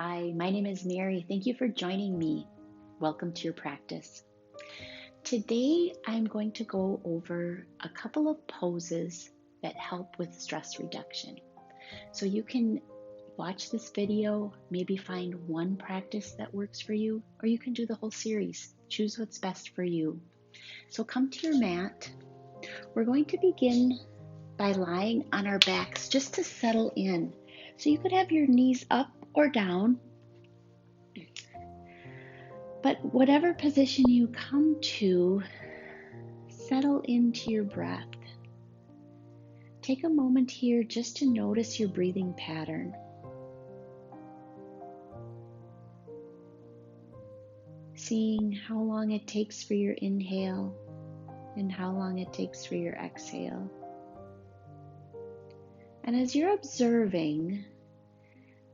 Hi, my name is Mary. Thank you for joining me. Welcome to your practice. Today, I'm going to go over a couple of poses that help with stress reduction. So you can watch this video, maybe find one practice that works for you, or you can do the whole series. Choose what's best for you. So come to your mat. We're going to begin by lying on our backs just to settle in. So you could have your knees up or down. But whatever position you come to, settle into your breath. Take a moment here just to notice your breathing pattern. Seeing how long it takes for your inhale and how long it takes for your exhale. And as you're observing,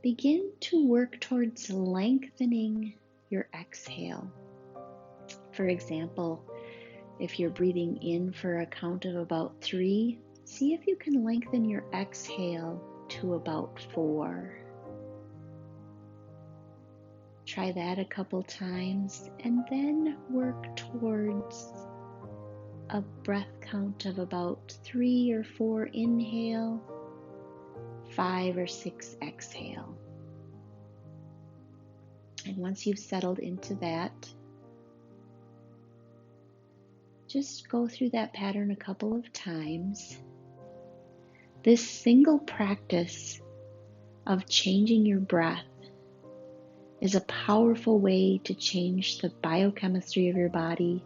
begin to work towards lengthening your exhale. For example, if you're breathing in for a count of about 3, see if you can lengthen your exhale to about 4. Try that a couple times and then work towards a breath count of about 3 or 4 inhale, 5 or 6 exhale. And once you've settled into that, just go through that pattern a couple of times. This single practice of changing your breath is a powerful way to change the biochemistry of your body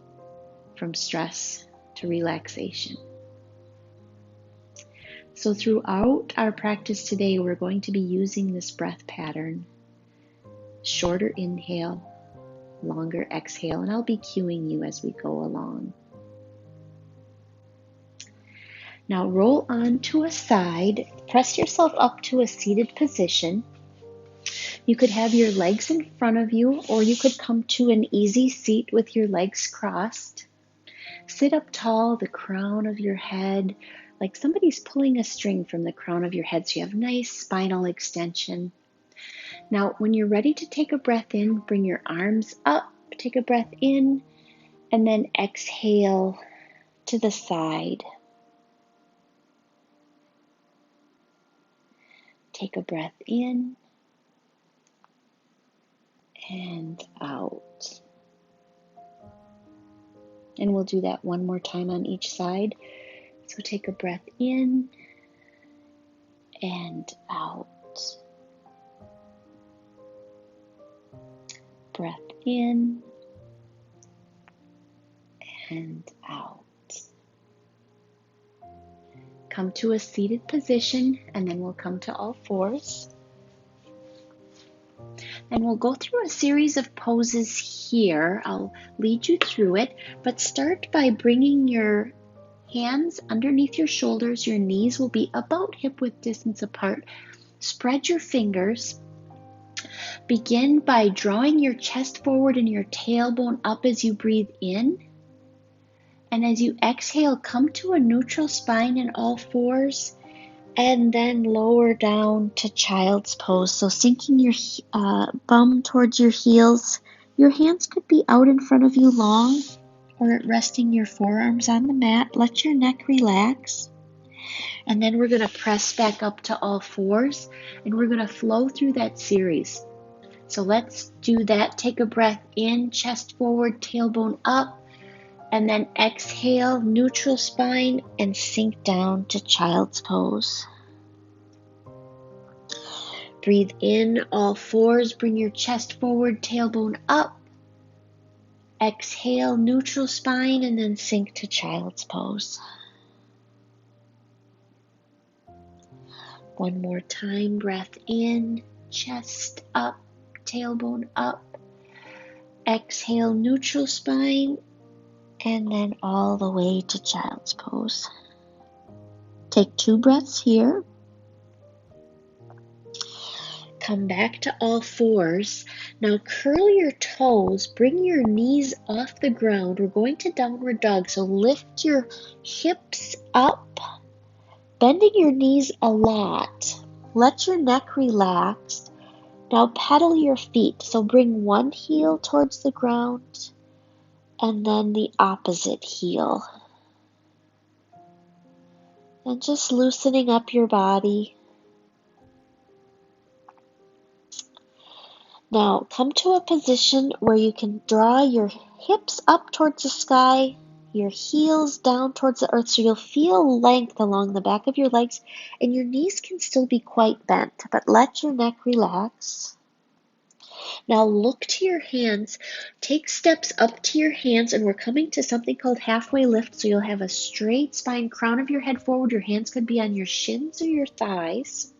from stress to relaxation. So throughout our practice today, we're going to be using this breath pattern. Shorter inhale, longer exhale, and I'll be cueing you as we go along. Now roll onto a side, press yourself up to a seated position. You could have your legs in front of you, or you could come to an easy seat with your legs crossed. Sit up tall, the crown of your head, like somebody's pulling a string from the crown of your head, so you have nice spinal extension. Now, when you're ready to take a breath in, bring your arms up, take a breath in, and then exhale to the side. Take a breath in and out. And we'll do that one more time on each side. So take a breath in and out. Breath in and out. Come to a seated position, and then we'll come to all fours. And we'll go through a series of poses here. I'll lead you through it, but start by bringing your hands underneath your shoulders. Your knees will be about hip-width distance apart. Spread your fingers. Begin by drawing your chest forward and your tailbone up as you breathe in. And as you exhale, come to a neutral spine in all fours, and then lower down to child's pose. So sinking your bum towards your heels. Your hands could be out in front of you long, or resting your forearms on the mat. Let your neck relax. And then we're going to press back up to all fours, and we're going to flow through that series. So let's do that. Take a breath in, chest forward, tailbone up. And then exhale, neutral spine, and sink down to child's pose. Breathe in, all fours, bring your chest forward, tailbone up. Exhale, neutral spine, and then sink to child's pose. One more time, breath in, chest up, tailbone up. Exhale, neutral spine, and then all the way to child's pose. Take 2 breaths here. Come back to all fours. Now curl your toes, bring your knees off the ground. We're going to downward dog, so lift your hips up, bending your knees a lot. Let your neck relax, Now pedal your feet. So bring one heel towards the ground and then the opposite heel. And just loosening up your body. Now come to a position where you can draw your hips up towards the sky, your heels down towards the earth, so you'll feel length along the back of your legs, and your knees can still be quite bent, but let your neck relax. Now look to your hands. Take steps up to your hands, and we're coming to something called halfway lift, so you'll have a straight spine, crown of your head forward. Your hands could be on your shins or your thighs.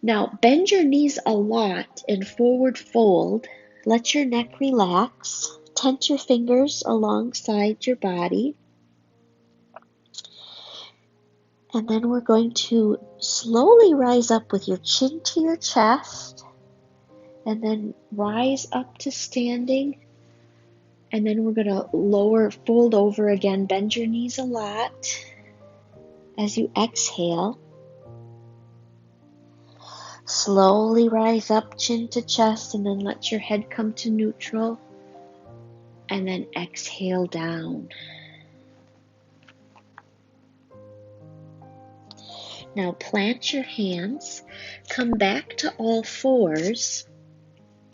Now bend your knees a lot and forward fold. Let your neck relax. Tent your fingers alongside your body. And then we're going to slowly rise up with your chin to your chest. And then rise up to standing. And then we're going to lower, fold over again. Bend your knees a lot as you exhale. Slowly rise up, chin to chest, and then let your head come to neutral. And then exhale down. Now plant your hands, come back to all fours,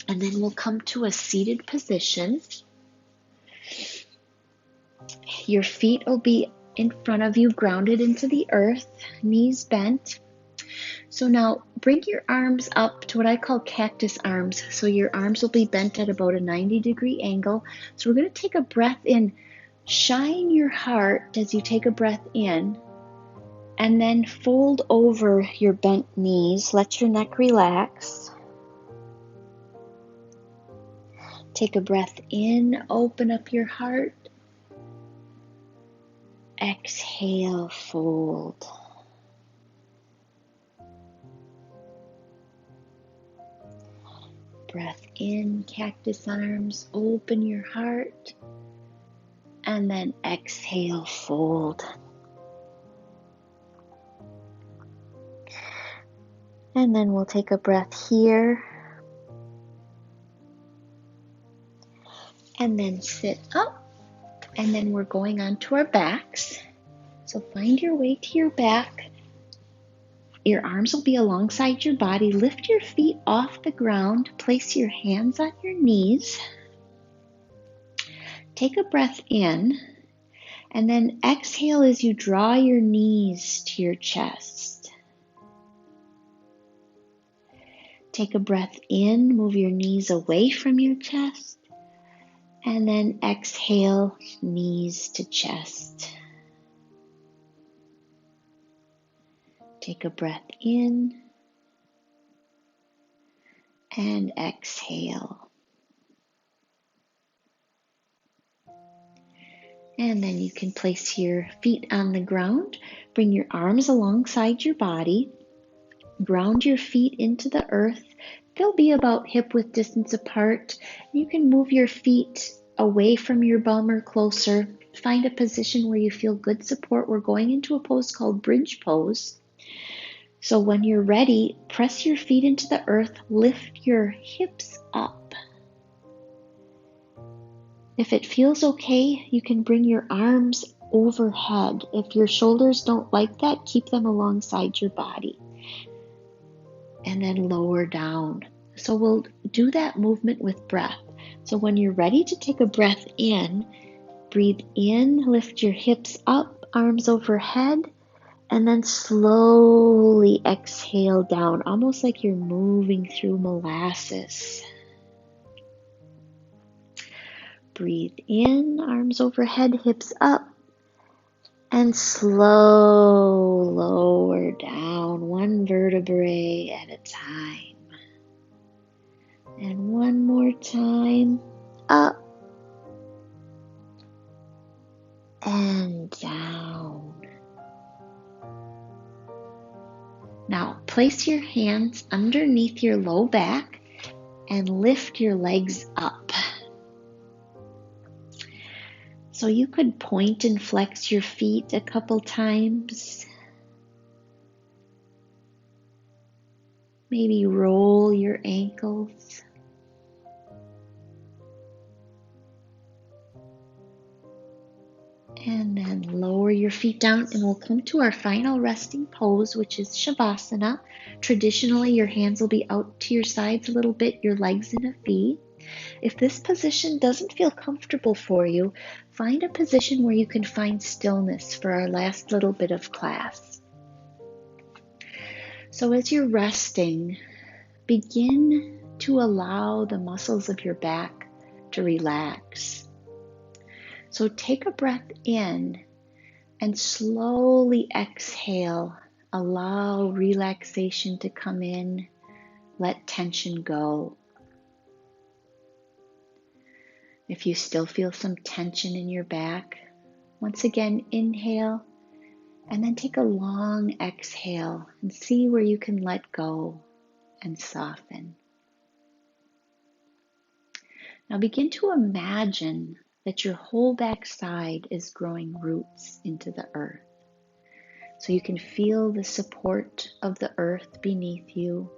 and then we'll come to a seated position. Your feet will be in front of you, grounded into the earth, knees bent. So now bring your arms up to what I call cactus arms. So your arms will be bent at about a 90-degree angle. So we're going to take a breath in. Shine your heart as you take a breath in. And then fold over your bent knees. Let your neck relax. Take a breath in. Open up your heart. Exhale, fold. Breath in, cactus arms, open your heart, and then exhale, fold. And then we'll take a breath here, and then sit up, and then we're going on to our backs. So find your way to your back. Your arms will be alongside your body. Lift your feet off the ground. Place your hands on your knees. Take a breath in, and then exhale as you draw your knees to your chest. Take a breath in, move your knees away from your chest, and then exhale, knees to chest. Take a breath in and exhale. And then you can place your feet on the ground, bring your arms alongside your body, ground your feet into the earth. They'll be about hip-width distance apart. You can move your feet away from your bum or closer. Find a position where you feel good support. We're going into a pose called bridge pose. So when you're ready, press your feet into the earth, lift your hips up. If it feels okay, you can bring your arms overhead. If your shoulders don't like that, keep them alongside your body. And then lower down. So we'll do that movement with breath. So when you're ready to take a breath in, breathe in, lift your hips up, arms overhead, and then slowly exhale down, almost like you're moving through molasses. Breathe in, arms overhead, hips up, and slow lower down, one vertebrae at a time. And one more time, up and down. Now place your hands underneath your low back and lift your legs up. So you could point and flex your feet a couple times. Maybe roll your ankles. And then lower your feet down, and we'll come to our final resting pose, which is Savasana. Traditionally, your hands will be out to your sides a little bit, your legs in a V. If this position doesn't feel comfortable for you, find a position where you can find stillness for our last little bit of class. So as you're resting, begin to allow the muscles of your back to relax. So take a breath in and slowly exhale. Allow relaxation to come in. Let tension go. If you still feel some tension in your back, once again, inhale and then take a long exhale and see where you can let go and soften. Now begin to imagine that your whole backside is growing roots into the earth. So you can feel the support of the earth beneath you,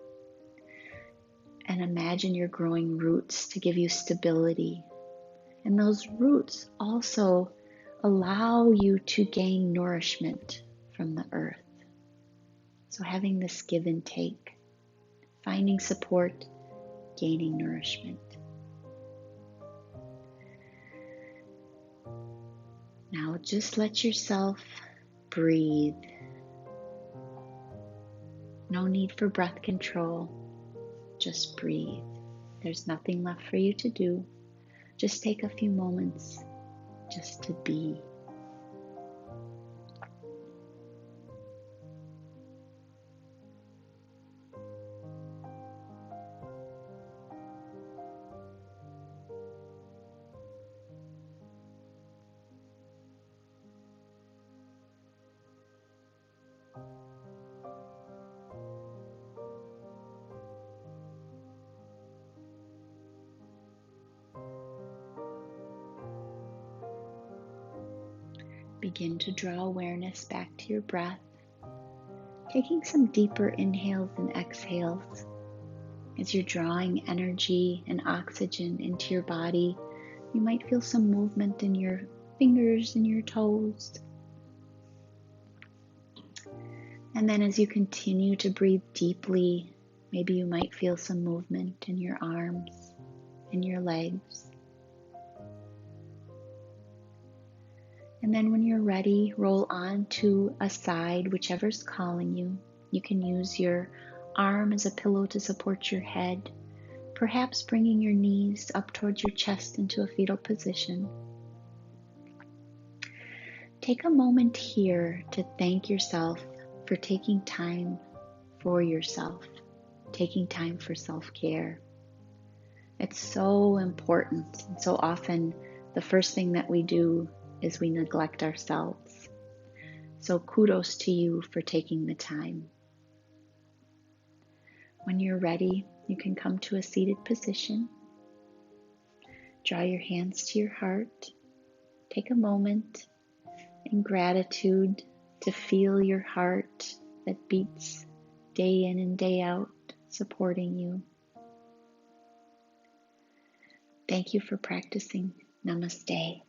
and imagine you're growing roots to give you stability. And those roots also allow you to gain nourishment from the earth. So having this give and take, finding support, gaining nourishment. Now just let yourself breathe. No need for breath control. Just breathe. There's nothing left for you to do. Just take a few moments just to be. Begin to draw awareness back to your breath, taking some deeper inhales and exhales. As you're drawing energy and oxygen into your body, you might feel some movement in your fingers and your toes. And then as you continue to breathe deeply, maybe you might feel some movement in your arms and your legs. And then when you're ready, roll on to a side, whichever's calling you. You can use your arm as a pillow to support your head, perhaps bringing your knees up towards your chest into a fetal position. Take a moment here to thank yourself for taking time for yourself, taking time for self-care. It's so important, and so often the first thing that we do is we neglect ourselves. So kudos to you for taking the time. When you're ready, you can come to a seated position. Draw your hands to your heart. Take a moment in gratitude to feel your heart that beats day in and day out, supporting you. Thank you for practicing. Namaste.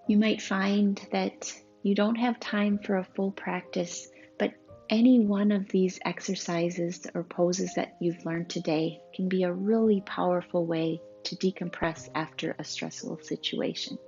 You might find that you don't have time for a full practice, but any one of these exercises or poses that you've learned today can be a really powerful way to decompress after a stressful situation.